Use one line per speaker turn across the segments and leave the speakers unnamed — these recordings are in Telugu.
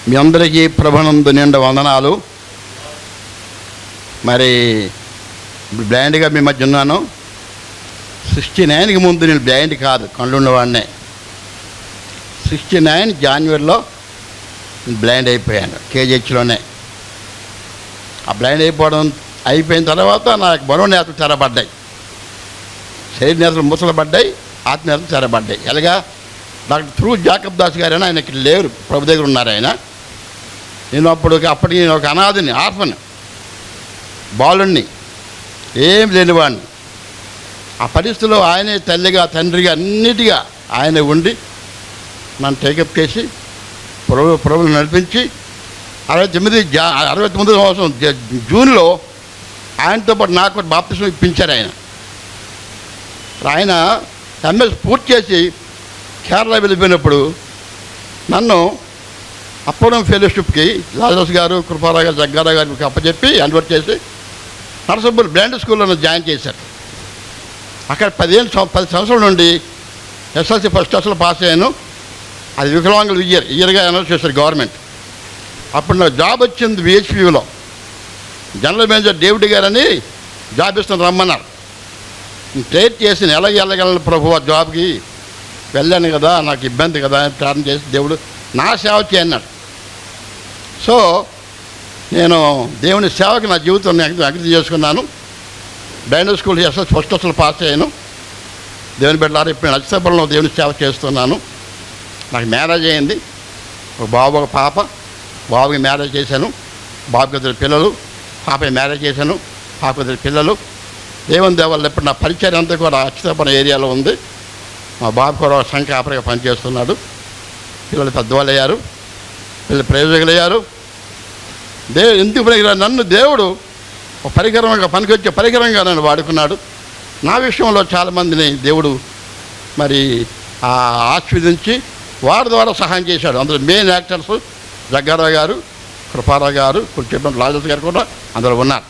మీ అందరికీ ప్రభునందు నిండా వందనాలు. మరి బ్లైండ్గా మీ మధ్య ఉన్నాను. 69కి ముందు నేను బ్లైండ్ కాదు, కళ్ళు ఉన్నవాడినే. 69 జనవరిలో బ్లైండ్ అయిపోయాను, కేజీహెచ్లోనే. ఆ బ్లైండ్ అయిపోయిన తర్వాత నాకు మనోనేతలు తెరబడ్డాయి, శరీర నేతలు ముసలబడ్డాయి, ఆత్మనేతలు తెరబడ్డాయి. ఎలాగా? డాక్టర్ త్రూ జాకబ్ దాస్ గారు అని ఆయనకి లేరు, ప్రభు దగ్గర ఉన్నారు ఆయన. నేను అప్పటికి నేను ఒక అనాథని, ఆర్ఫన్, బాలుణ్ణి, ఏం లేనివాడిని. ఆ పరిస్థితిలో ఆయనే తల్లిగా తండ్రిగా అన్నిటిగా ఆయనే ఉండి నన్ను టేకప్ చేసి ప్రభువును నడిపించి 69 సంవత్సరం జూన్లో ఆయనతో పాటు నాకు బాప్తిసం ఇప్పించారు ఆయన. ఆయన ఎంఎస్ పూర్తి చేసి కేరళ వెళ్ళిపోయినప్పుడు నన్ను అప్పడం ఫెలోషిప్కి లాజరస్ గారు, కృపారావు గారు, జగ్గారావు గారికి అప్పచెప్పి అన్వర్ట్ చేసి నరసంపూర్ బ్లైండ్ స్కూల్లో జాయిన్ చేశారు. అక్కడ 10 సంవత్సరాల నుండి ఎస్ఎల్సీ ఫస్ట్ క్లాస్లో పాస్ అయ్యాను. అది వికలాంగుల ఇయర్గా అనౌన్స్ చేశారు గవర్నమెంట్. అప్పుడు నాకు జాబ్ వచ్చింది విహెచ్పిలో. జనరల్ మేనేజర్ డేవిడ్ గారని జాబ్ ఇస్తాను రమ్మన్నారు. ట్రైట్ చేసి ఎలాగెళ్ళగలను ప్రభు ఆ జాబ్కి వెళ్ళాను కదా, నాకు ఇబ్బంది కదా అని ప్రార్థన చేసి దేవుడు నా సేవ చేయన్నాడు. సో నేను దేవుని సేవకి నా జీవితాన్ని అంకితం చేసుకున్నాను. బ్లైండ్ స్కూల్ ఎస్ఎస్ ఫస్ట్ క్లాస్లో పాస్ అయ్యాను. దేవుని బిడ్డలారా, ఇప్పుడు నక్షత్రపురంలో దేవుని సేవ చేస్తున్నాను. నాకు మ్యారేజ్ అయింది. ఒక బాబు, ఒక పాప. బాబుకి మ్యారేజ్ చేశాను, బాబుకి 2 పిల్లలు. పాపకి మ్యారేజ్ చేశాను, పాపకి 2 పిల్లలు. దేవుని దేవాళ్ళు ఇప్పుడు నా పరిచయం అంతా కూడా నక్షత్రపురం ఏరియాలో ఉంది. మా బాబు కూడా సంఘ కాపరిగా పనిచేస్తున్నాడు. పిల్లలు పెద్దవాళ్ళు అయ్యారు, పిల్లలు ప్రయోజకులు అయ్యారు. ఎందుకు పనికిరాడు? నన్ను దేవుడు ఒక పరికరంగా, పనికొచ్చే పరికరంగా నన్ను వాడుకున్నాడు. నా విషయంలో చాలామందిని దేవుడు మరి ఆస్వాదించి వారి ద్వారా సహాయం చేశాడు. అందులో మెయిన్ యాక్టర్స్ జగ్గారావు గారు, కృపారావు గారు, చెప్పిన లాజరస్ గారు కూడా అందులో ఉన్నారు.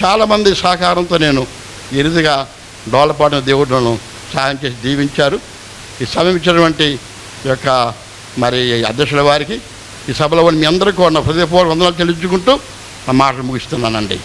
చాలామంది సహకారంతో నేను ఈ రీతిగా డోలపాటిన దేవుడును సహాయం చేసి దీవించారు. ఈ సమయం ఇచ్చినటువంటి యొక్క మరి అధ్యక్షుల వారికి, ఈ సభలో మీ అందరికీ కూడా హృదయపూర్వక వందనాలు చెల్లించుకుంటూ నా మాటలు ముగిస్తున్నానండి.